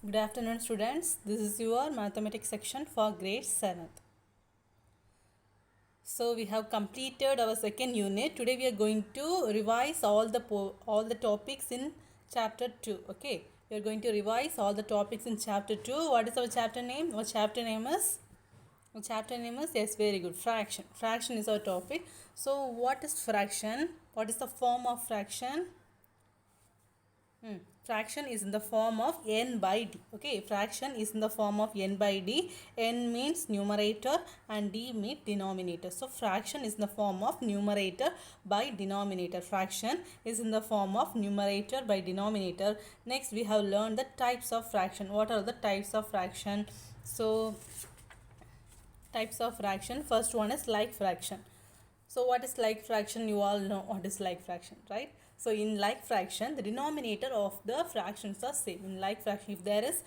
Good afternoon, students. This is your mathematics section for grade 7th. So we have completed our second unit. Today we are going to revise all the topics in chapter 2. Okay, we are going to revise all the topics in chapter 2. What is our chapter name? Our chapter name is yes, very good. Fraction. Fraction is our topic. So what is fraction? What is the form of fraction? Fraction is in the form of n by d. Okay, fraction is in the form of n by d. N means numerator and d means denominator. So fraction is in the form of numerator by denominator. Fraction is in the form of numerator by denominator. Next, we have learned the types of fraction. What are the types of fraction? So types of fraction. First one is like fraction. So what is like fraction? You all know what is like fraction, right? So in like fraction, the denominator of the fractions are same. In like fraction, if there is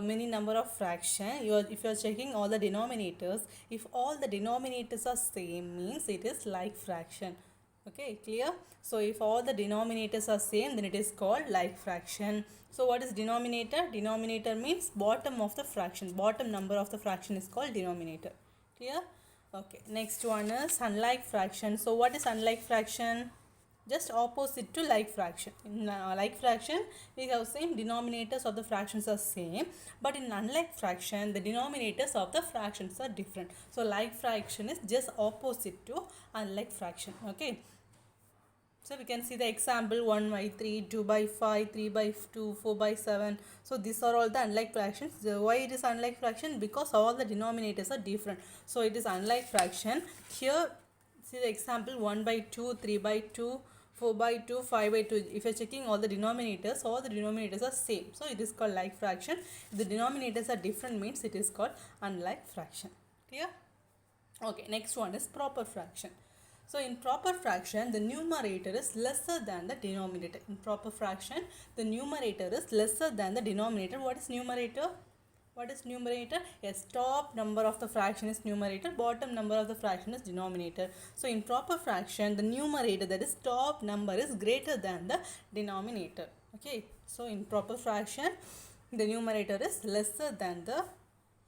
many number of fraction, if you are checking all the denominators, if all the denominators are same, means it is like fraction. Okay, clear? So if all the denominators are same, then it is called like fraction. So what is denominator? Denominator means bottom of the fraction. Bottom number of the fraction is called denominator. Clear? Okay, next one is unlike fraction. So what is unlike fraction? Just opposite to like fraction. In like fraction, we have same denominators of the fractions are same, but in unlike fraction, the denominators of the fractions are different. So like fraction is just opposite to unlike fraction. Okay. So we can see the example 1 by 3, 2 by 5, 3 by 2, 4 by 7. So these are all the unlike fractions. Why it is unlike fraction? Because all the denominators are different. So it is unlike fraction. Here see the example 1 by 2, 3 by 2, 4 by 2, 5 by 2. If you are checking all the denominators are same. So it is called like fraction. If the denominators are different, means it is called unlike fraction. Clear? Okay, next one is proper fraction. So in proper fraction, the numerator is lesser than the denominator. In proper fraction, the numerator is lesser than the denominator. What is numerator? What is numerator? Yes, top number of the fraction is numerator, bottom number of the fraction is denominator. So in proper fraction, the numerator, that is top number, is greater than the denominator. Okay, so in proper fraction, the numerator is lesser than the,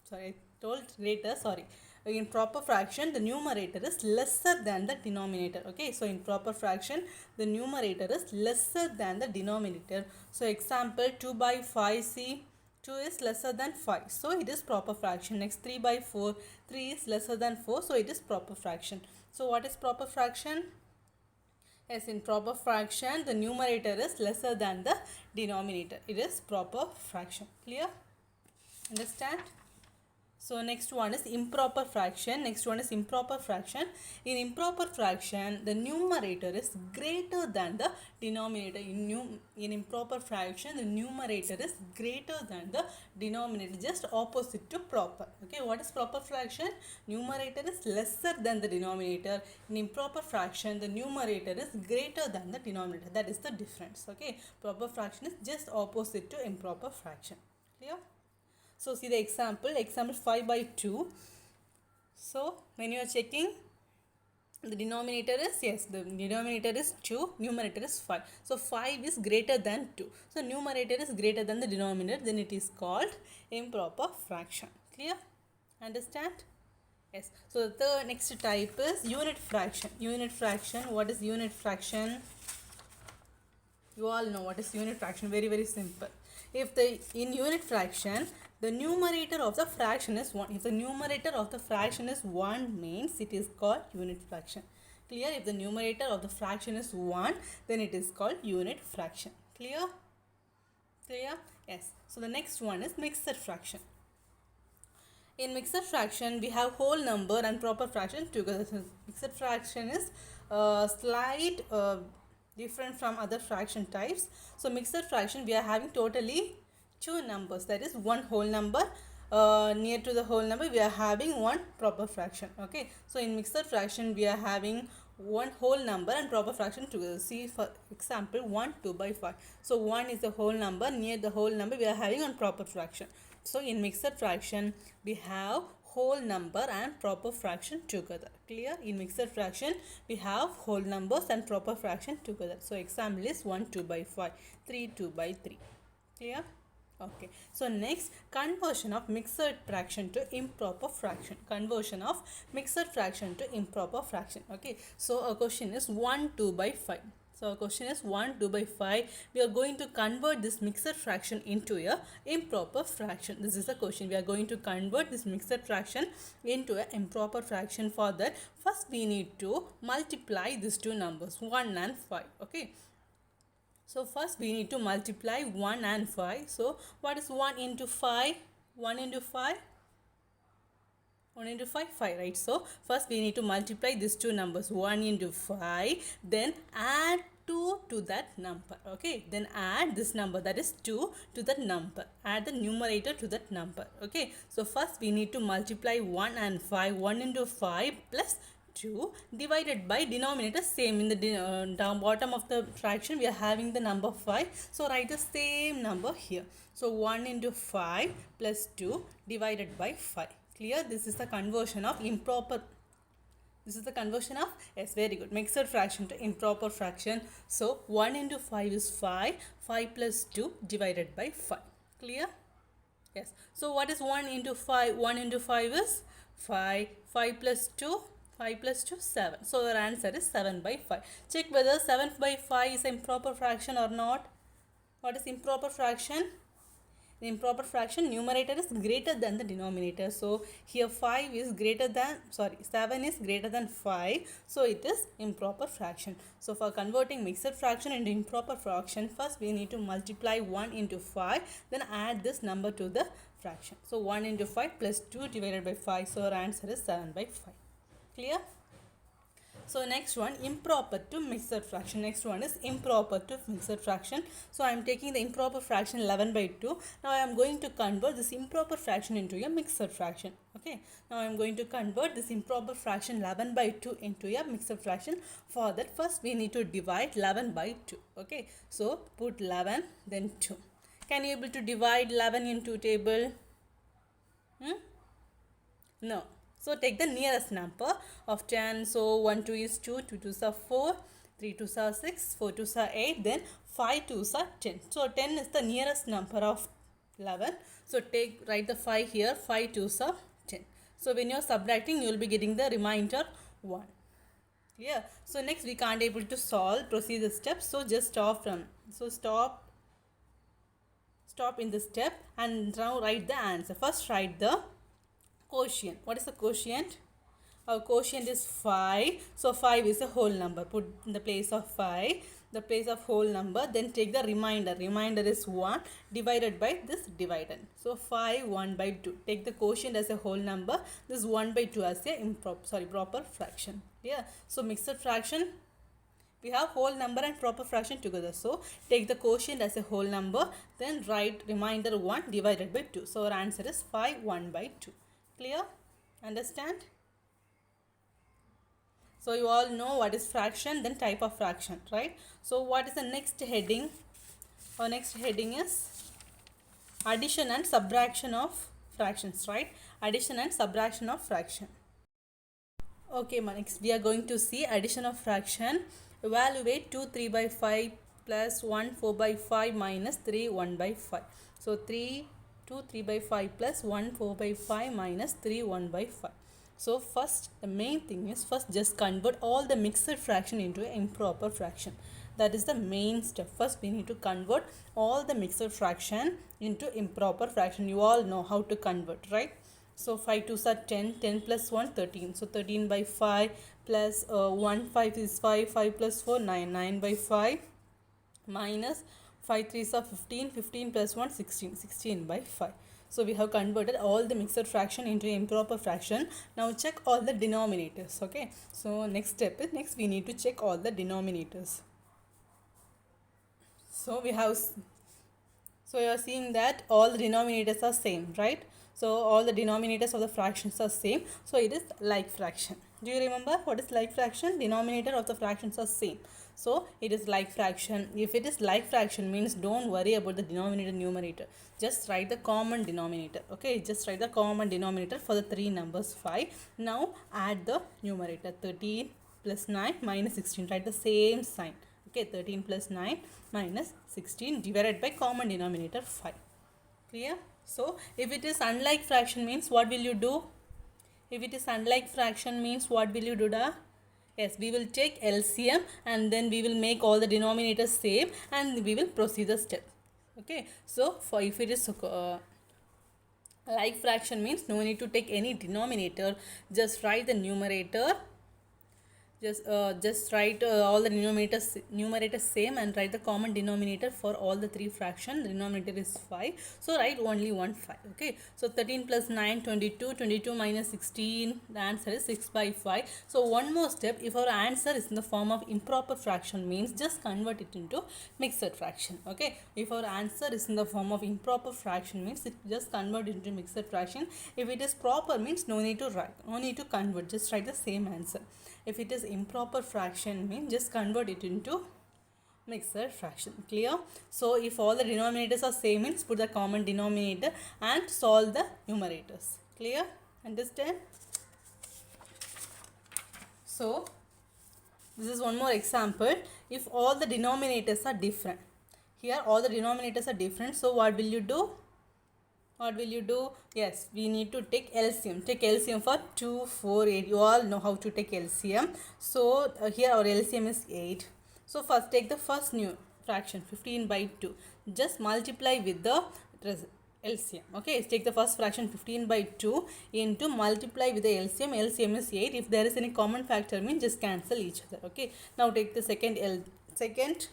sorry, I told greater, sorry. In proper fraction, the numerator is lesser than the denominator. Okay, so in proper fraction, the numerator is lesser than the denominator. So example 2 by 5, see, 2 is lesser than 5, so it is proper fraction. Next 3 by 4, 3 is lesser than 4, so it is proper fraction. So what is proper fraction? Yes, in proper fraction, the numerator is lesser than the denominator. It is proper fraction. Clear? Understand? So next one is improper fraction. Next one is improper fraction. In improper fraction, the numerator is greater than the denominator. In improper fraction, the numerator is greater than the denominator, just opposite to proper. Okay, what is proper fraction? Numerator is lesser than the denominator. In improper fraction, the numerator is greater than the denominator. That is the difference. Okay, proper fraction is just opposite to improper fraction. Clear? So see the example 5 by 2. So when you are checking, the denominator is, yes, the denominator is 2, numerator is 5. So 5 is greater than 2. So numerator is greater than the denominator, then it is called improper fraction. Clear? Understand? Yes. So the next type is unit fraction. Unit fraction. What is unit fraction? You all know what is unit fraction. Very, very simple. If in unit fraction, the numerator of the fraction is 1. If the numerator of the fraction is 1, means it is called unit fraction. Clear? If the numerator of the fraction is 1, then it is called unit fraction. Clear? Clear? Yes. So the next one is mixed fraction. In mixed fraction, we have whole number and proper fraction together. Mixed fraction is slight different from other fraction types. So mixed fraction, we are having totally two numbers, that is one whole number, near to the whole number we are having one proper fraction. Okay, so in mixed fraction we are having one whole number and proper fraction together. See for example 1 2 by 5. So 1 is the whole number, near the whole number we are having one proper fraction. So in mixed fraction we have whole number and proper fraction together. Clear? In mixed fraction we have whole numbers and proper fraction together. So example is 1 2 by 5, 3 2 by 3. Clear? Okay, so next, conversion of mixed fraction to improper fraction. Conversion of mixed fraction to improper fraction. Okay, so a question is 1 2 by 5. So a question is 1 2 by 5. We are going to convert this mixed fraction into a improper fraction. This is the question. We are going to convert this mixed fraction into an improper fraction. For that, first we need to multiply these two numbers 1 and 5. Okay, so first we need to multiply 1 and 5. So what is 1 into 5? 1 into 5? 1 into 5, 5, right? So first we need to multiply these two numbers 1 into 5, then add 2 to that number. Okay, then add this number, that is 2, to that number. Add the numerator to that number. Okay, so first we need to multiply 1 and 5. 1 into 5 plus 2 divided by denominator same. In the down bottom of the fraction we are having the number 5, so write the same number here. So 1 into 5 plus 2 divided by 5. Clear? This is the conversion of improper. This is the conversion of, yes, very good, mixed fraction to improper fraction. So 1 into 5 is 5. 5 plus 2 divided by 5. Clear? Yes. So what is 1 into 5? 1 into 5 is 5. 5 plus 2, 5 plus 2, 7. So our answer is 7 by 5. Check whether 7 by 5 is improper fraction or not. What is improper fraction? The improper fraction, numerator is greater than the denominator. So here 5 is greater than, 7 is greater than 5. So it is improper fraction. So for converting mixed fraction into improper fraction, first we need to multiply 1 into 5, then add this number to the fraction. So 1 into 5 plus 2 divided by 5. So our answer is 7 by 5. Clear? So next one, improper to mixed fraction. Next one is improper to mixed fraction. So I am taking the improper fraction 11 by 2. Now I am going to convert this improper fraction into a mixed fraction. Okay. Now I am going to convert this improper fraction 11 by 2 into a mixed fraction. For that, first we need to divide 11 by 2. Okay. So put 11 then 2. Can you able to divide 11 into table? No. So take the nearest number of 10. So 1 2 is 2, 2 2s are 4, 3 2s are 6, 4 2s are 8, then 5 2s are 10. So 10 is the nearest number of 11. So write the 5 here, 5 2s are 10. So when you are subtracting, you will be getting the remainder 1. Clear? So next we can't able to solve, proceed the steps. So just stop in the step and now write the answer. First write the quotient. What is the quotient? Our quotient is 5. So 5 is a whole number. Put in the place of 5, the place of whole number. Then take the remainder. Remainder is 1 divided by this dividend. So 5 1 by 2. Take the quotient as a whole number. This 1 by 2 as a proper fraction. Yeah. So mixed fraction, we have whole number and proper fraction together. So take the quotient as a whole number. Then write remainder 1 divided by 2. So our answer is 5 1 by 2. Clear? Understand? So you all know what is fraction, then type of fraction, right? So what is the next heading? Our next heading is addition and subtraction of fractions, right? Addition and subtraction of fraction. Okay, next we are going to see addition of fraction. Evaluate 2 3 by 5 plus 1 4 by 5 minus 3 1 by 5. So 2 3 by 5 plus 1 4 by 5 minus 3 1 by 5. So first, the main thing is first just convert all the mixed fraction into an improper fraction. That is the main step. First we need to convert all the mixed fraction into improper fraction. You all know how to convert, right? So 5 2s are 10, 10 plus 1 13. So 13 by 5 plus 1 5 is 5, 5 plus 4 9, 9 by 5 minus 5 3s are 15, 15 plus 1 16, 16 by 5. So we have converted all the mixed fraction into improper fraction. Now check all the denominators. Okay. So next step is, next we need to check all the denominators. So we have, so you are seeing that all the denominators are same, right? So all the denominators of the fractions are same. So it is like fraction. Do you remember what is like fraction? Denominator of the fractions are same. So it is like fraction. If it is like fraction means don't worry about the denominator numerator. Just write the common denominator. Okay, just write the common denominator for the three numbers 5. Now add the numerator 13 plus 9 minus 16. Write the same sign. Okay, 13 plus 9 minus 16 divided by common denominator 5. Clear? So if it is unlike fraction means what will you do? If it is unlike fraction means what will you do, da? Yes, we will take LCM and then we will make all the denominators same and we will proceed the step. Okay, so for if it is like fraction means no need to take any denominator, just write the numerator, just write all the numerators same and write the common denominator for all the three fraction. The denominator is 5, so write only 5. Okay, so 13 plus 9 22, 22 minus 16, the answer is 6 by 5. So one more step, if our answer is in the form of improper fraction means just convert it into mixed fraction. Okay, if our answer is in the form of improper fraction means it just convert it into mixed fraction. If it is proper means no need to write, no need to convert, just write the same answer. If it is improper fraction means just convert it into mixed fraction. Clear? So if all the denominators are same means put the common denominator and solve the numerators. Clear? Understand? So this is one more example. If all the denominators are different, here all the denominators are different, so what will you do? What will you do? Yes, we need to take LCM. Take LCM for 2, 4, 8. You all know how to take LCM. So here our LCM is 8. So first take the first new fraction 15 by 2. Just multiply with the LCM. Okay, take the first fraction 15 by 2 into multiply with the LCM. LCM is 8. If there is any common factor means just cancel each other. Okay, now take the second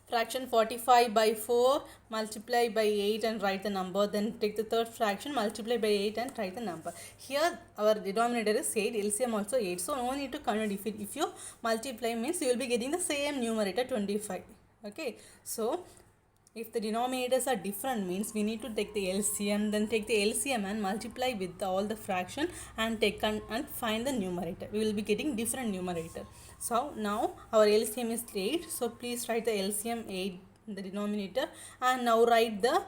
fraction 45 by 4, multiply by 8 and write the number. Then take the third fraction, multiply by 8 and write the number. Here our denominator is 8, LCM also 8. So no need to convert. If you multiply means you will be getting the same numerator 25. Okay, so if the denominators are different means we need to take the LCM, then take the LCM and multiply with all the fraction and take and find the numerator. We will be getting different numerator. So now our LCM is 8. So please write the LCM 8 in the denominator and now write the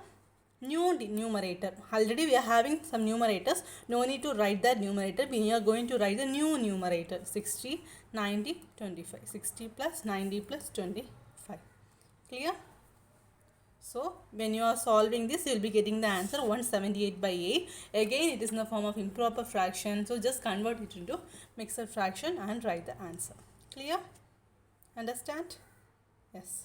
new numerator. Already we are having some numerators. No need to write that numerator. We are going to write the new numerator 60, 90, 25. 60 plus 90 plus 25. Clear? So when you are solving this, you will be getting the answer 178 by 8. Again, it is in the form of improper fraction. So just convert it into mixed fraction and write the answer. Clear? Understand? Yes.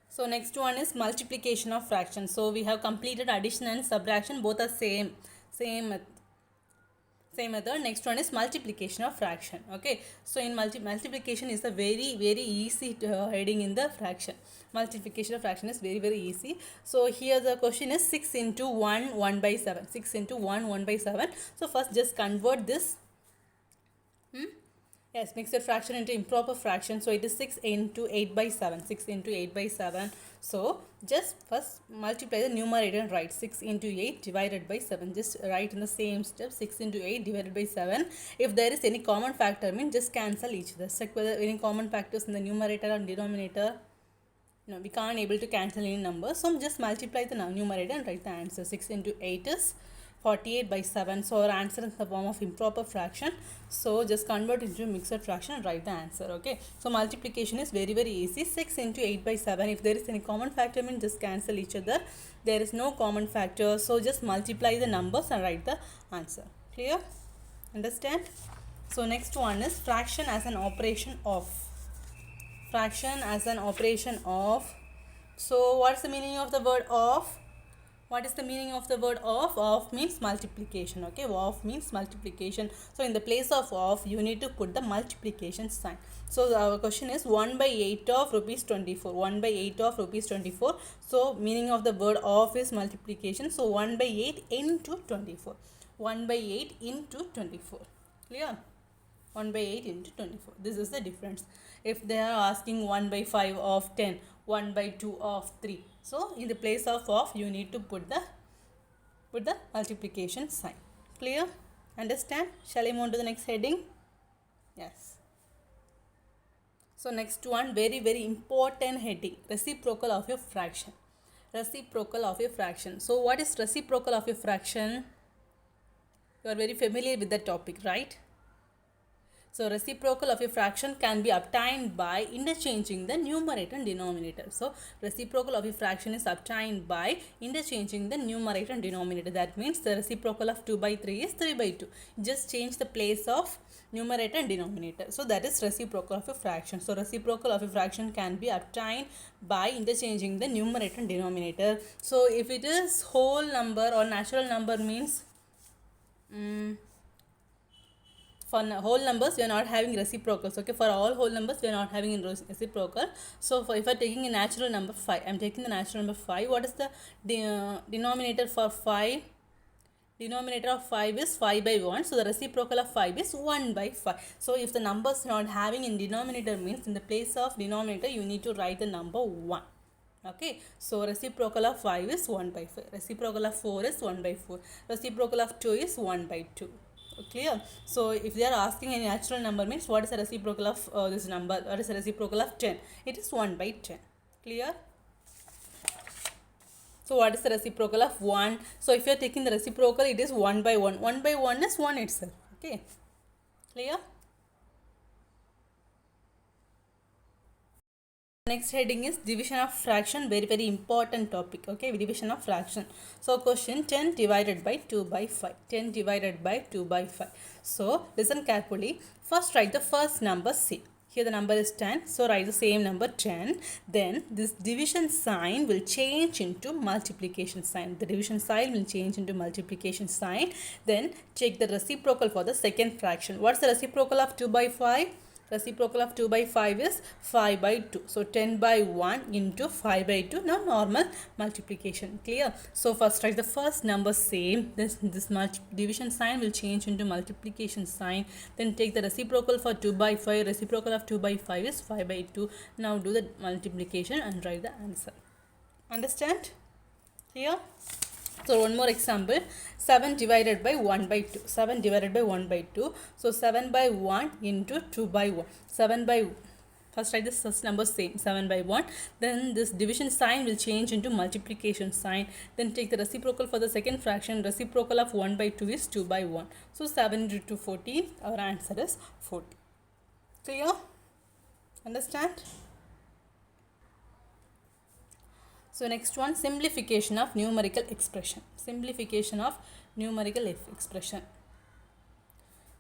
So next one is multiplication of fractions. So we have completed addition and subtraction. Both are same method. Next one is multiplication of fraction. Okay, so in multiplication is a very easy heading in the fraction. Multiplication of fraction is very easy. So here the question is 6 into 1 1 by 7. 6 into 1 1 by 7. So first just convert this yes, mixed fraction into improper fraction. So it is 6 into 8 by 7. 6 into 8 by 7. So just first multiply the numerator and write 6 into 8 divided by 7. Just write in the same step 6 into 8 divided by 7. If there is any common factor means just cancel each other. Check whether any common factors in the numerator and denominator. No, we can't able to cancel any number. So just multiply the numerator and write the answer. 6 into 8 is 48 by 7. So our answer is in the form of improper fraction. So just convert into mixed fraction and write the answer. Okay. So multiplication is very easy. 6 into 8 by 7. If there is any common factor means just cancel each other. There is no common factor. So just multiply the numbers and write the answer. Clear? Understand? So next one is fraction as an operation of. Fraction as an operation of. So what's the meaning of the word of? What is the meaning of the word of? Of means multiplication. Okay, of means multiplication. So in the place of you need to put the multiplication sign. So our question is 1 by 8 of rupees 24. 1 by 8 of rupees 24. So meaning of the word of is multiplication. So 1 by 8 into 24. 1 by 8 into 24. Clear? 1 by 8 into 24. This is the difference. If they are asking 1 by 5 of 10, 1 by 2 of 3. So in the place of you need to put the multiplication sign. Clear? Understand? Shall I move on to the next heading? Yes. So next one, very important heading. Reciprocal of a fraction. Reciprocal of a fraction. So what is reciprocal of a fraction? You are very familiar with the topic, right? So reciprocal of a fraction can be obtained by interchanging the numerator and denominator. So reciprocal of a fraction is obtained by interchanging the numerator and denominator. That means the reciprocal of 2 by 3 is 3 by 2. Just change the place of numerator and denominator. So that is reciprocal of a fraction. So reciprocal of a fraction can be obtained by interchanging the numerator and denominator. So if it is whole number or natural number means for whole numbers we are not having reciprocals. Okay, for all whole numbers we are not having reciprocal. So if I am taking a natural number 5, I am taking the natural number 5. What is the denominator for 5? Denominator of 5 is 5 by 1. So the reciprocal of 5 is 1 by 5. So if the numbers not having in denominator means in the place of denominator you need to write the number 1. Okay, so reciprocal of 5 is 1 by 5. Reciprocal of 4 is 1 by 4. Reciprocal of 2 is 1 by 2. Clear? So if they are asking a natural number means what is the reciprocal of this number? What is the reciprocal of 10? It is 1 by 10. Clear? So what is the reciprocal of 1? So if you are taking the reciprocal, it is 1 by 1. 1 by 1 is 1 itself. Okay. Clear? Next heading is division of fraction. Very important topic. Okay, division of fraction. So question 10 divided by 2 by 5. 10 divided by 2 by 5. So listen carefully. First write the first number C. Here the number is 10. So write the same number 10. Then this division sign will change into multiplication sign. The division sign will change into multiplication sign. Then check the reciprocal for the second fraction. What's the reciprocal of 2 by 5? Reciprocal of 2 by 5 is 5 by 2. So 10 by 1 into 5 by 2. Now normal multiplication. Clear? So first write the first number same. This division sign will change into multiplication sign. Then take the reciprocal for 2 by 5. Reciprocal of 2 by 5 is 5 by 2. Now do the multiplication and write the answer. Understand? Clear? So one more example, 7 divided by 1 by 2. 7 divided by 1 by 2. So 7 by 1 into 2 by 1. 7 by, first write this first number same, 7 by 1. Then this division sign will change into multiplication sign. Then take the reciprocal for the second fraction. Reciprocal of 1 by 2 is 2 by 1. So 7 into 14, our answer is 40. Clear? Understand? So next one, simplification of numerical expression. Simplification of numerical expression.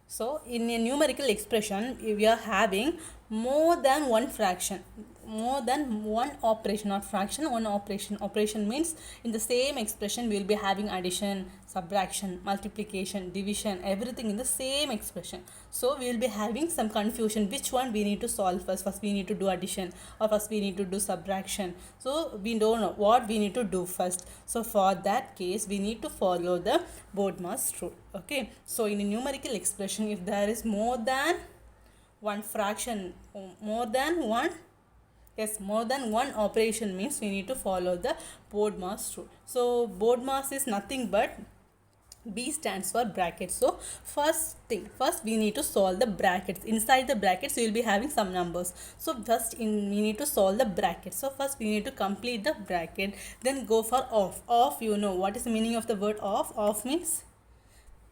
So in a numerical expression, we are having more than one fraction, more than one operation, not fraction, one operation. Operation means in the same expression we will be having addition, subtraction, multiplication, division, everything in the same expression. So we will be having some confusion which one we need to solve first. First we need to do addition or first we need to do subtraction. So we don't know what we need to do first. So for that case we need to follow the Bodmer's rule. Okay, so in a numerical expression if there is more than one fraction, more than one operation means we need to follow the Bodmer's rule. So Bodmer's is nothing but B stands for brackets. So first we need to solve the brackets. Inside the brackets we will be having some numbers. So we need to solve the brackets. So first we need to complete the bracket, then go for off. Off, you know what is the meaning of the word off? Off means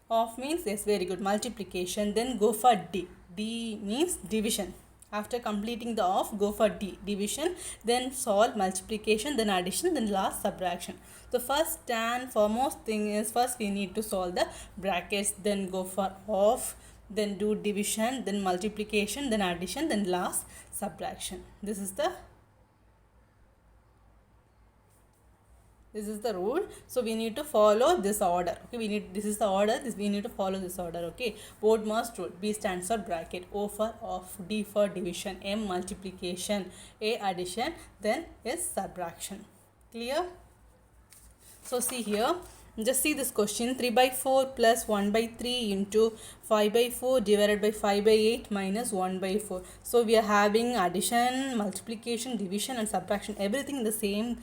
yes, very good, multiplication. Then go for D. D means division. After completing the off, go for D, division, then solve multiplication, then addition, then last subtraction. The first and foremost thing is first we need to solve the brackets, then go for off, then do division, then multiplication, then addition, then last subtraction. This is the rule. So we need to follow this order. Okay, this is the order. We need to follow this order. Okay, Bodmer's rule. B stands for bracket, O for off, D for division, M multiplication, A addition, then S subtraction. Clear? So see here. Just see this question, 3 by 4 plus 1 by 3 into 5 by 4 divided by 5 by 8 minus 1 by 4. So we are having addition, multiplication, division and subtraction, everything in the same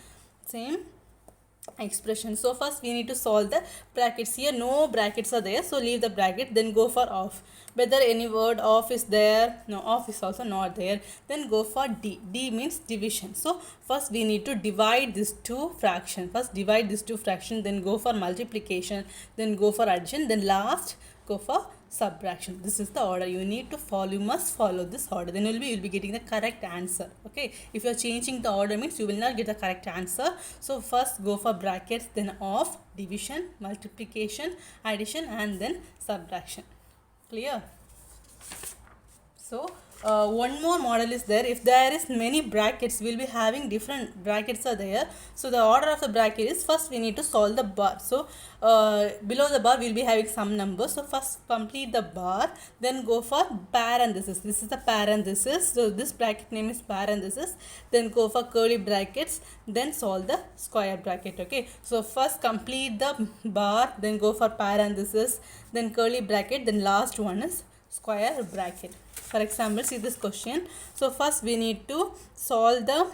expression. So first we need to solve the brackets. Here no brackets are there, so leave the bracket, then go for off. Whether any word off is there, no, off is also not there, then go for D. D means division. So first we need to divide these two fractions. First divide these two fractions, then go for multiplication, then go for addition, then last go for subtraction. This is the order you need to follow. You must follow this order, then you'll be getting the correct answer. Okay, if you're changing the order means you will not get the correct answer. So first go for brackets, then of, division, multiplication, addition, and then subtraction. Clear? So one more model is there. If there is many brackets, we'll be having different brackets are there. So the order of the bracket is, first we need to solve the bar. So below the bar we'll be having some numbers. So first complete the bar, then go for parenthesis. This is the parenthesis. So this bracket name is parenthesis. Then go for curly brackets, then solve the square bracket. Okay, so first complete the bar, then go for parenthesis, then curly bracket, then last one is square bracket. For example, see this question. So first we need to solve the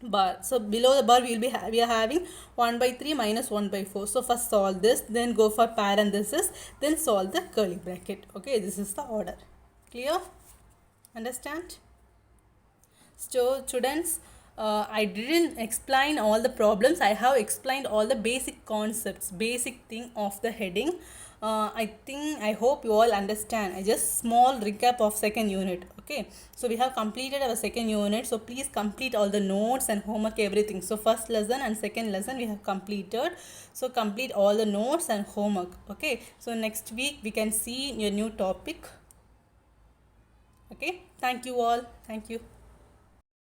bar. So below the bar we are having 1 by 3 minus 1 by 4. So first solve this, then go for parenthesis, then solve the curly bracket. Okay, this is the order. Clear? Understand? So students, I didn't explain all the problems. I have explained all the basic concepts, basic thing of the heading. I hope you all understand. I just small recap of second unit. Okay, so we have completed our second unit. So please complete all the notes and homework, everything. So first lesson and second lesson we have completed. So complete all the notes and homework. Okay, so next week we can see your new topic. Okay, thank you all. Thank you.